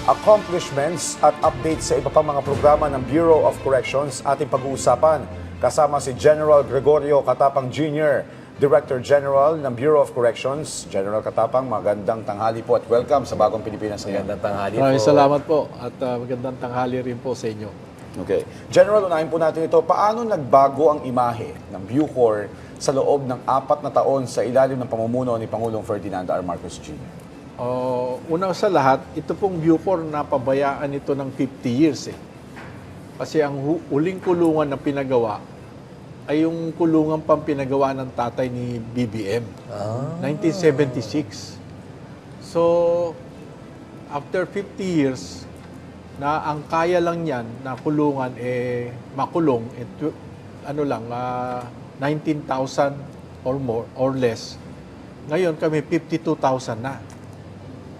accomplishments at updates sa iba pang mga programa ng Bureau of Corrections ating pag-uusapan. Kasama si General Gregorio Katapang Jr., Director General ng Bureau of Corrections. General Katapang, magandang tanghali po at welcome sa Bagong Pilipinas ngayon. Magandang tanghali po. Maraming salamat po at magandang tanghali rin po sa inyo. Okay. General, unahin po natin ito. Paano nagbago ang imahe ng Bucor sa loob ng 4 na taon sa ilalim ng pamumuno ni Pangulong Ferdinand R. Marcos Jr.? Una sa lahat, ito pong Bucor napabayaan ito ng 50 years eh. Kasi ang huling kulungan na pinagawa ay yung kulungan pang pinagawa ng tatay ni BBM. 1976. So, after 50 years, na ang kaya lang yan na kulungan makulong 19,000 or more or less. Ngayon kami 52,000 na.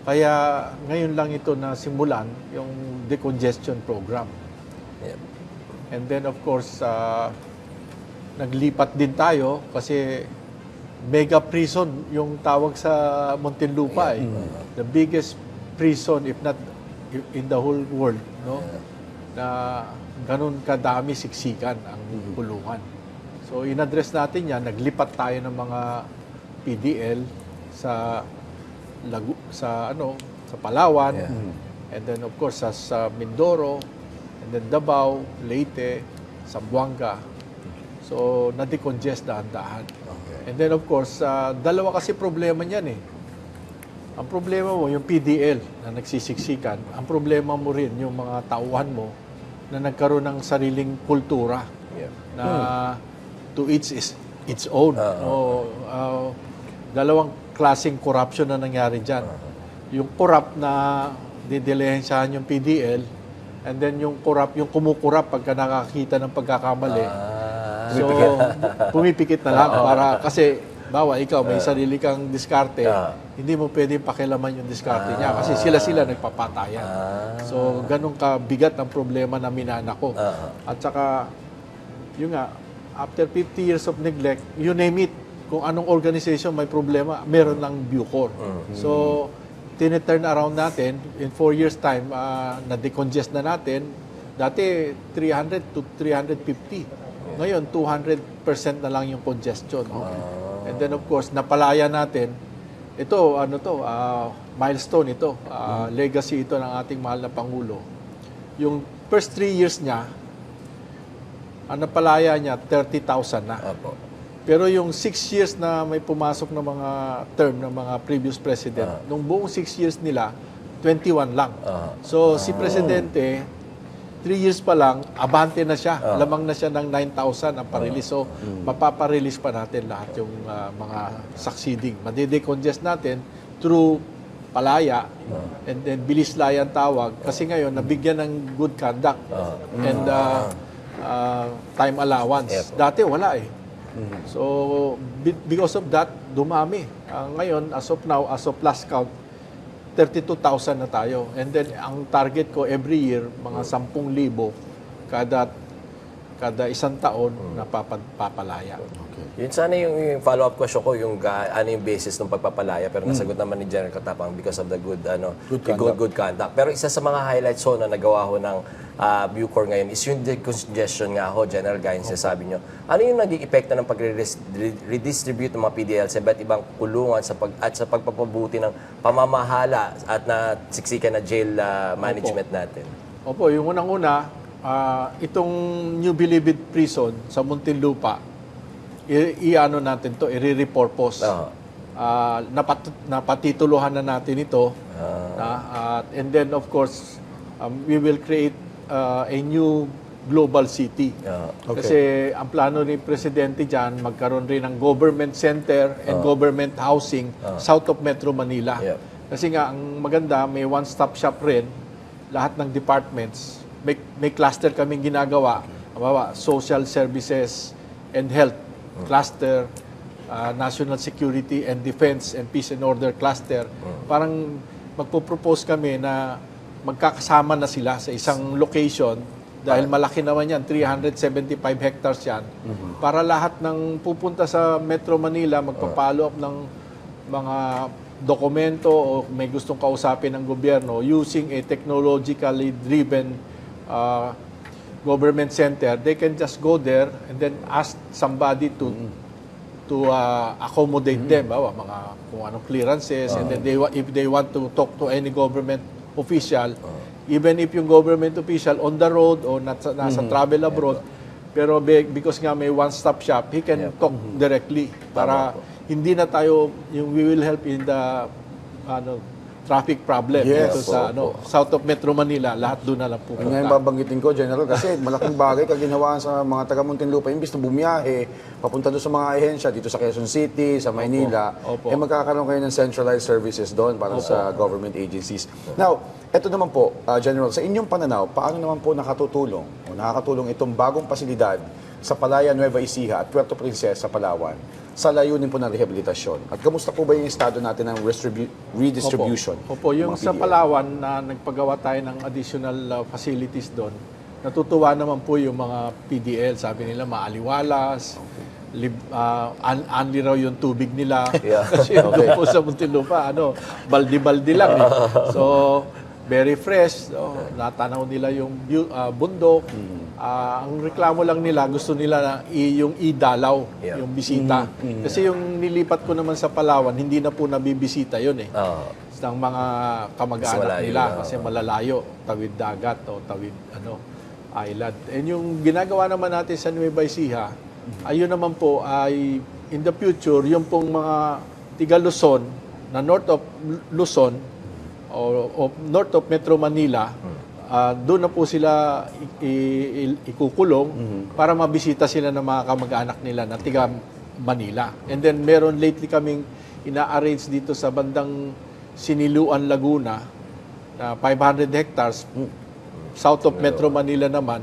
Kaya ngayon lang ito na simulan yung decongestion program. Yep. And then of course naglipat din tayo kasi mega prison yung tawag sa Muntinlupa The biggest prison if not in the whole world, no? Na ganun kadami siksikan ang kulungan. So in-address natin 'yan, naglipat tayo ng mga PDL sa sa Palawan, and then of course sa Mindoro, and then Davao, Leyte, Zamboanga. So na-decongest dahan-dahan. And then of course, dalawa kasi problema niyan eh. Ang problema mo, yung PDL na nagsisiksikan. Ang problema mo rin, yung mga tauhan mo na nagkaroon ng sariling kultura na to its own. Dalawang klaseng corruption na nangyari dyan. Yung corrupt na didilihensyahan yung PDL, and then yung corrupt, yung kumukurap pagka nakakita ng pagkakamali. So, pumipikit na lang para kasi bawa ikaw may sarili kang diskarte, hindi mo pwedeng pakialaman yung diskarte niya kasi sila nagpapatayan. So, ganun kabigat ang problema na minana ko. At saka, yun nga, after 50 years of neglect, you name it, kung anong organization may problema, meron ng Bucor. So, tine-turn around natin, in 4 years time, na-decongest na natin, dati 300 to 350. Ngayon, 200% na lang yung congestion. And then of course, napalaya natin, ito, milestone ito, legacy ito ng ating mahal na Pangulo. Yung first 3 years niya, ang napalaya niya, 30,000 na. Pero yung 6 years na may pumasok na mga term ng mga previous president, nung buong 6 years nila, 21 lang. So si Presidente, 3 years pa lang, abante na siya. Lamang na siya ng 9,000 ang pa-release. So, mapaparelease pa natin lahat yung mga succeeding. Madidecongest natin through palaya and then bilis layan tawag. Kasi ngayon, nabigyan ng good conduct and time allowance. Dati, wala eh. So, because of that, dumami. Ngayon, as of now, as of last count, 32,000 na tayo. And then, ang target ko every year, mga 10,000 kada isang taon na papalaya. Yun sana yung follow-up question ko, yung ano yung basis ng pagpapalaya. Pero nasagot naman ni General Katapang because of the good conduct. Pero isa sa mga highlights na nagawa ho ng Bucor ngayon is yung decongestion nga ho, General Gaines, sabi nyo. Ano yung naging epekto ng pag-redistribute ng mga PDL sa iba't ibang kulungan at sa pagpapabuti ng pamamahala at na siksikan na jail management natin? Opo, yung unang-una, itong New Bilibid Prison sa Muntinlupa, i-ano natin to, i-repurpose. Napatituluhan na natin ito. And then, of course, we will create a new global city. Kasi ang plano ni Presidente dyan, magkaroon rin ng government center and government housing south of Metro Manila. Kasi nga, ang maganda, may one-stop shop rin, lahat ng departments. May cluster kaming ginagawa, social services and health cluster, national security and defense and peace and order cluster. Parang magpo-propose kami na magkakasama na sila sa isang location dahil malaki naman yan, 375 hectares yan. Para lahat ng pupunta sa Metro Manila, magpa-follow up ng mga dokumento o may gustong kausapin ng gobyerno using a technologically driven government center, they can just go there and then ask somebody to accommodate them, mga kung anong clearances, and then if they want to talk to any government official, even if yung government official on the road o nasa travel abroad, pero because nga may one-stop shop, he can talk directly para hindi na tayo, we will help in the traffic problem Yes. dito sa south of Metro Manila, lahat doon na lang Yun nga yung pupunta. babanggitin ko, General, kasi malaking bagay kaginawa sa mga taga Muntinlupa. Imbis na bumiyahe, papunta doon sa mga ahensya, dito sa Quezon City, sa Maynila, Opo. magkakaroon kayo ng centralized services doon para sa government agencies. Now, eto naman po, General, sa inyong pananaw, paano naman po nakatutulong o nakakatulong itong bagong pasilidad sa Palaya, Nueva Ecija at Puerto Princesa, Palawan sa layunin po ng rehabilitasyon? At kamusta po ba yung estado natin ng redistribution? Opo, yung ng mga sa PDL? Palawan na nagpagawa tayo ng additional facilities doon, natutuwa naman po yung mga PDL. Sabi nila maaliwalas, unli raw yung tubig nila. Yeah. Kasi doon po sa Muntinlupa, baldi-baldi lang. So, very fresh. Natanaw nila yung bundok. Ang reklamo lang nila, gusto nila na yung idalaw, yung bisita. Kasi yung nilipat ko naman sa Palawan, hindi na po nabibisita yun eh. Ng mga kamag-anak Kasi nila malayo, kasi malalayo, tawid dagat o tawid island. And yung ginagawa naman natin sa Nueva Ecija, ayun naman po ay in the future, yung pong mga tiga Luzon na north of Luzon o north of Metro Manila, doon na po sila ikukulong para mabisita sila ng mga kamag-anak nila na tiga Manila. And then meron lately kaming ina-arrange dito sa bandang Siniluan, Laguna na 500 hectares south of Metro Manila naman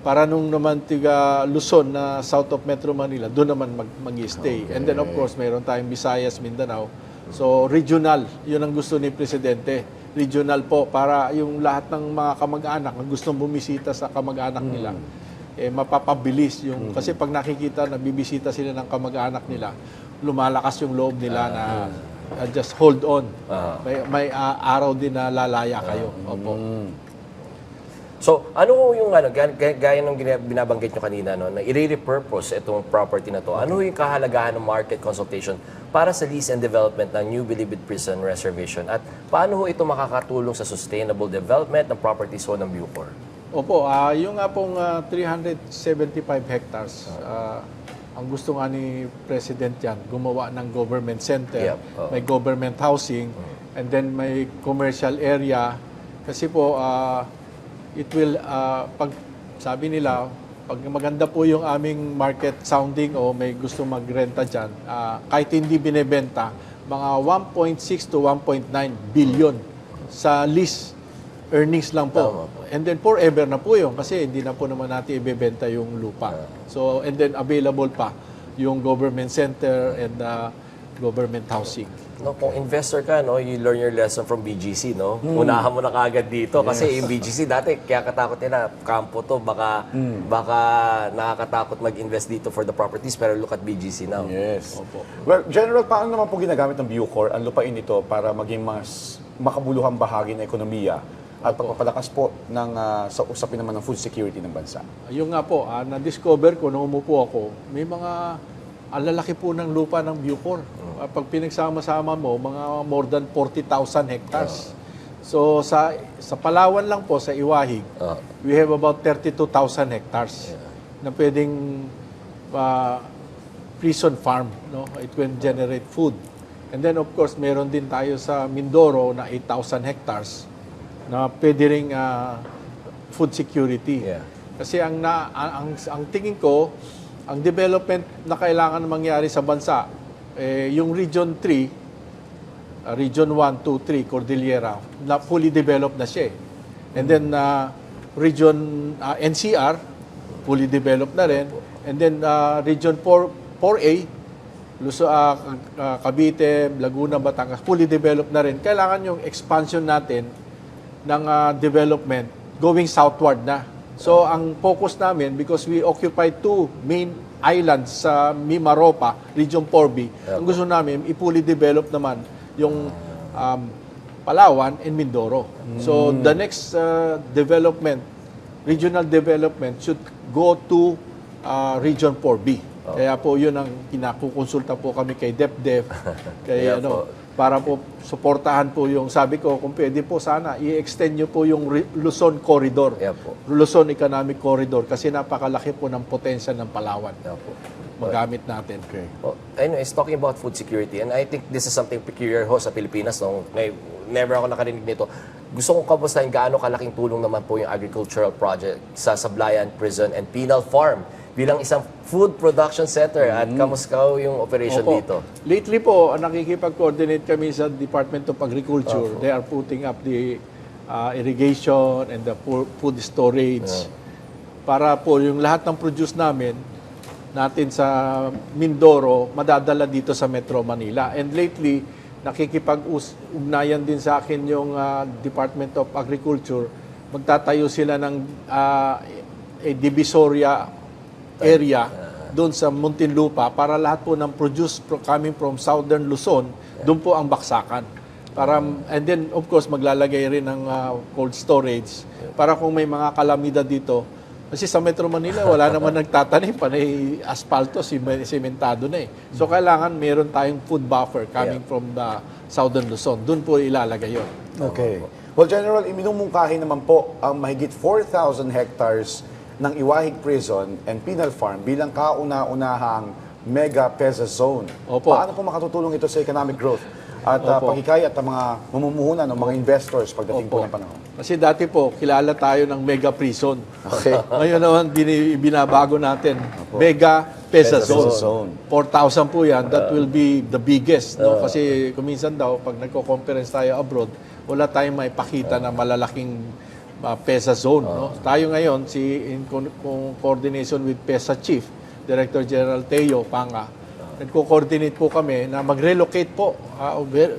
para nung naman tiga Luzon na south of Metro Manila doon naman mag-stay. And then of course meron tayong Visayas, Mindanao. So regional, yun ang gusto ni Presidente. Regional po para yung lahat ng mga kamag-anak na gustong bumisita sa kamag-anak nila mapapabilis yung kasi pag nakikita na bibisita sila ng kamag-anak nila, lumalakas yung loob nila na just hold on. May araw din na lalaya kayo. Opo. So, ano yung gaya ng binabanggit nyo kanina, na i-repurpose itong property na to, ano yung kahalagahan ng market consultation para sa lease and development ng New Bilibid Prison Reservation at paano ho ito makakatulong sa sustainable development ng properties ho ng Bucor? Opo, yung nga pong 375 hectares, ang gusto nga ni President yan, gumawa ng government center, may government housing, and then may commercial area. Kasi po, it will, pag sabi nila, pag maganda po yung aming market sounding o may gusto magrenta dyan, kahit hindi binebenta, mga 1.6 to 1.9 billion sa lease earnings lang po. And then forever na po yun kasi hindi na po naman natin ibebenta yung lupa. So, and then available pa yung government center and government housing. No, kung investor ka, you learn your lesson from BGC, Unahan mo na kaagad dito kasi yung BGC dati kaya katakot nila kampo to baka nakakatakot mag-invest dito for the properties pero look at BGC now. Yes. Well, General, paano naman po ginagamit ng Bucor ang lupain ito para maging mas makabuluhang bahagi ng ekonomiya at pagpapalakas po ng sa usapin naman ng food security ng bansa? Yung nga po, na-discover ko nung umupo ako, may mga ang lalaki po ng lupa ng Bucor. Pag pinagsama-sama mo, mga more than 40,000 hectares. So sa Palawan lang po, sa Iwahig, we have about 32,000 hectares na pwedeng prison farm. It will generate food. And then of course, meron din tayo sa Mindoro na 8,000 hectares na pwede ring food security. Kasi ang tingin ko, ang development na kailangan mangyari sa bansa, yung Region 3, Region 1, 2, 3, Cordillera, na fully developed na siya. And then Region NCR, fully developed na rin. And then Region 4A, Cavite, Laguna, Batangas, fully developed na rin. Kailangan yung expansion natin ng development going southward na. So, ang focus namin, because we occupy 2 main islands sa Mimaropa, Region 4B, ang gusto namin, i-fully develop naman yung Palawan, and Mindoro. So the next regional development should go to Region 4B. Kaya po yun ang kinakukonsulta po kami kay DepDep, kay Kaya po. para po suportahan po yung, sabi ko, kung pwede po sana, i-extend nyo po yung Luzon Corridor. Yeah po. Luzon Economic Corridor kasi napakalaki po ng potensya ng Palawan. Yeah po. Magamit natin. Well, anyways, talking about food security, and I think this is something peculiar ho sa Pilipinas. No? Never ako nakarinig nito. Gusto kong kamustahin gaano kalaking tulong naman po yung agricultural project sa Sablayan Prison and Penal Farm bilang isang food production center. At kamusta yung operation Opo. dito? Lately po, nakikipag-coordinate kami sa Department of Agriculture. They are putting up the irrigation and the food storage para po yung lahat ng produce natin sa Mindoro, madadala dito sa Metro Manila. And lately, nakikipag-ugnayan din sa akin yung Department of Agriculture. Magtatayo sila ng Divisoria area doon sa Muntinlupa para lahat po ng produce coming from Southern Luzon, doon po ang baksakan. And then, of course, maglalagay rin ng cold storage para kung may mga kalamidad dito. Kasi sa Metro Manila, wala naman nagtatanim, panay aspalto, sementado na eh. So, kailangan meron tayong food buffer coming from the Southern Luzon. Doon po ilalagay yun. Okay. Well, General, iminumungkahi naman po ang mahigit 4,000 hectares ng Iwahig Prison and Penal Farm bilang kauna-unahang mega PEZA zone. Opo. Paano po makatutulong ito sa economic growth at Opo. pagkikayat ng mga mamumuhunan ng mga investors pagdating po Opo. ng panahon? Kasi dati po, kilala tayo ng mega prison. Okay. Ngayon naman, binabago natin. Mega PEZA PEZA zone. zone. 4,000 po yan. That will be the biggest. No? Kasi kuminsan daw, pag nagko-conference tayo abroad, wala tayong maipakita na malalaking PEZA zone. No? Tayo ngayon, in coordination with PEZA Chief, Director General Teo Panga, nagko-coordinate po kami na mag-relocate po.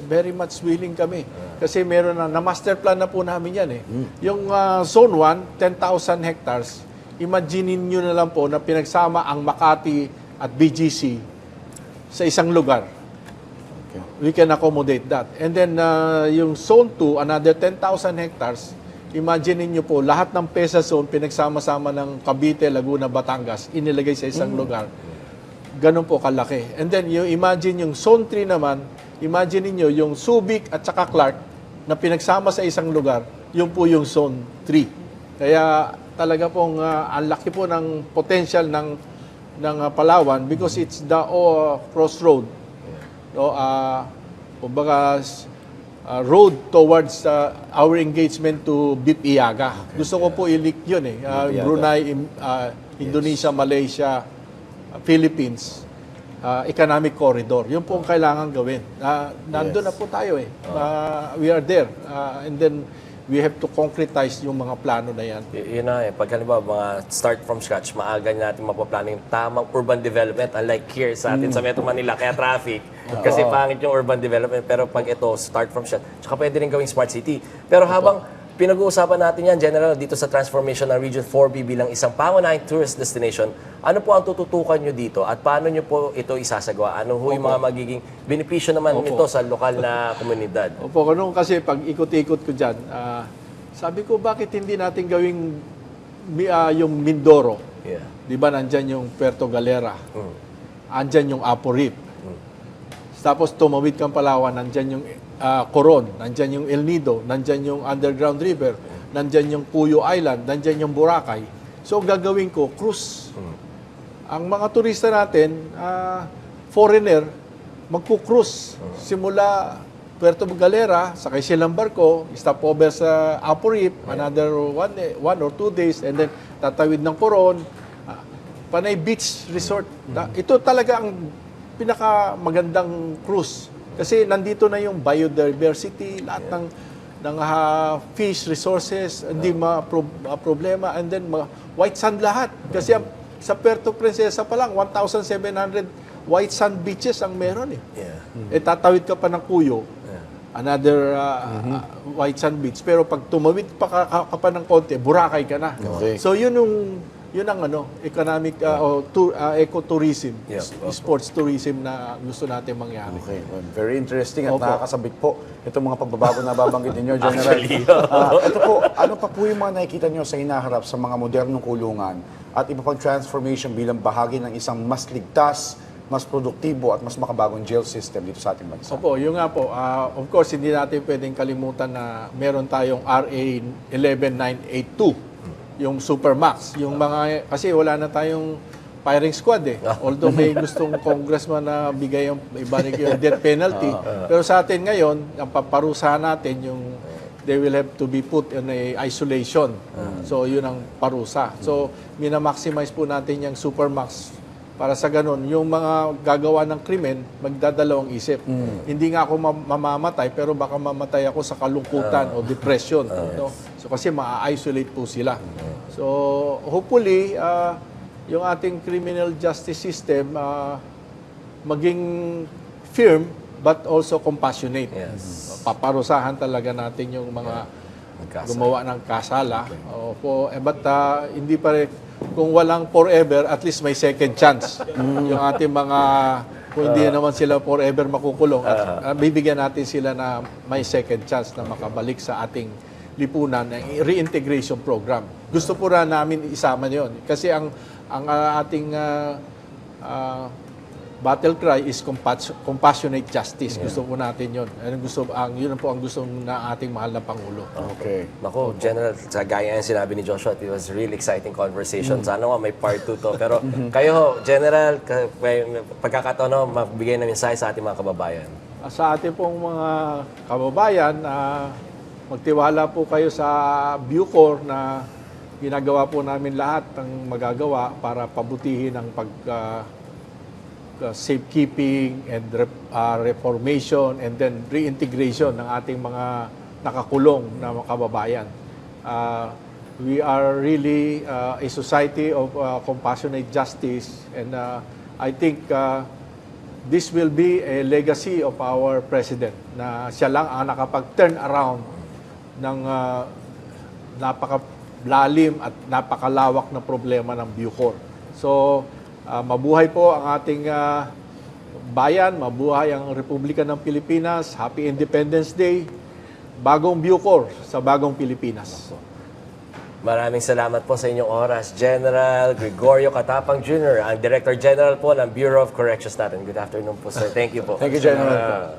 Very much willing kami. Kasi meron na master plan na po namin yan eh. Yung Zone 1, 10,000 hectares, imagine nyo na lang po na pinagsama ang Makati at BGC sa isang lugar. We can accommodate that. And then yung Zone 2, another 10,000 hectares, imagine niyo po, lahat ng PEZA zone, pinagsama-sama ng Cavite, Laguna, Batangas, inilagay sa isang lugar. Ganun po kalaki. And then, you imagine yung Zone 3 naman, imagine niyo yung Subic at saka Clark na pinagsama sa isang lugar, yun po yung Zone 3. Kaya talaga pong ang laki po ng potential ng Palawan because it's the crossroad. No, kumbaga, road towards our engagement to BIP Iaga. Gusto ko po i-link yun eh. Brunei, Indonesia, Malaysia, Philippines, economic corridor. Yun po ang kailangan gawin. Nandun na po tayo eh. We are there. And then, we have to concretize yung mga plano na yan. Yun na eh. Pag halimbawa, mga start from scratch, maaga natin mapaplano yung tamang urban development. Unlike here sa atin sa Metro Manila, kaya traffic. Kasi pangit yung urban development. Pero pag ito, start from scratch, tsaka pwede rin gawing smart city. Pero habang pinag-uusapan natin yan, General, dito sa transformation ng Region 4B bilang isang pangunahing tourist destination, ano po ang tututukan nyo dito at paano nyo po ito isasagawa? Ano ho yung mga magiging benepisyo naman nito sa lokal na komunidad? Opo, ganun kasi pag ikot-ikot ko dyan, sabi ko bakit hindi natin gawing yung Mindoro? Yeah. Di ba nandyan yung Puerto Galera? Andyan yung Apo Reef. Tapos tumawid kang Palawan, nandyan yung Coron, nandyan yung El Nido, nandyan yung Underground River, nandyan yung Puyo Island, nandyan yung Boracay. So gagawin ko, cruise. Ang mga turista natin, foreigner, magku-cruise. Simula Puerto Galera, sakay silang barko, stop over sa Apo Reef, another one or 2 days, and then tatawid ng Coron, Panay Beach Resort. Ito talaga ang pinakamagandang cruise. Kasi nandito na yung biodiversity, lahat ng fish resources, hindi problema. And then, white sand lahat. Kasi sa Puerto Princesa pa lang, 1,700 white sand beaches ang meron eh. Yeah. Tatawid ka pa ng Cuyo, another white sand beach. Pero pag tumawid pa ka pa ng konti, Boracay ka na. Okay. So yun yung yun ang economic ecotourism, Yeah. sports tourism na gusto natin mangyari. Okay, well, very interesting at Opo. nakakasabik po itong mga pagbabago na babanggit ninyo, General. Ito po, ano pa po yung mga nakikita nyo sa hinaharap sa mga modernong kulungan at iba pang transformation bilang bahagi ng isang mas ligtas, mas produktibo at mas makabagong jail system dito sa ating bansa? Opo, yun nga po. Of course, hindi natin pwedeng kalimutan na meron tayong RA 11982, yung Supermax. Yung mga, kasi wala na tayong firing squad eh. Although may gustong congressman na bigay yung ibalik yung death penalty. Pero sa atin ngayon, ang paparusahan natin yung they will have to be put in a isolation. So yun ang parusa. So minamaximize po natin yung Supermax para sa ganun, yung mga gagawa ng krimen, magdadalawang isip. Hindi nga ako mamamatay, pero baka mamatay ako sa kalungkutan o depression. No? So kasi ma-isolate po sila. So hopefully, yung ating criminal justice system maging firm but also compassionate. Yes. Paparusahan talaga natin yung mga gumawa ng kasala. Opo, but hindi pa rin, kung walang forever, at least may second chance. Yung ating mga, kung hindi naman sila forever makukulong, at bibigyan natin sila na may second chance na makabalik sa ating lipunan ng reintegration program. Gusto po na namin isama yon kasi ang ating battle cry is compassionate justice. Gusto po natin yun. Yun po ang gusto ng ating mahal na Pangulo. Okay. Nako, General, sa gaya ng sinabi ni Joshua, it was a really exciting conversation. Sana nga may part 2 to. Pero kayo, General, may pagkakataon, magbigay na mensahe sa ating mga kababayan. Sa ating pong mga kababayan, magtiwala po kayo sa Bucor na ginagawa po namin lahat ng magagawa para pabutihin ang safekeeping and reformation and then reintegration ng ating mga nakakulong na mga kababayan. We are really a society of compassionate justice, and I think this will be a legacy of our President na siya lang ang nakapag-turn around ng napakalalim at napakalawak na problema ng Bucor. So, mabuhay po ang ating bayan, mabuhay ang Republika ng Pilipinas, Happy Independence Day, bagong Bucor sa bagong Pilipinas. Maraming salamat po sa inyong oras, General Gregorio Katapang Jr., ang Director General po ng Bureau of Corrections natin. Good afternoon po, sir. Thank you po. Thank you, General.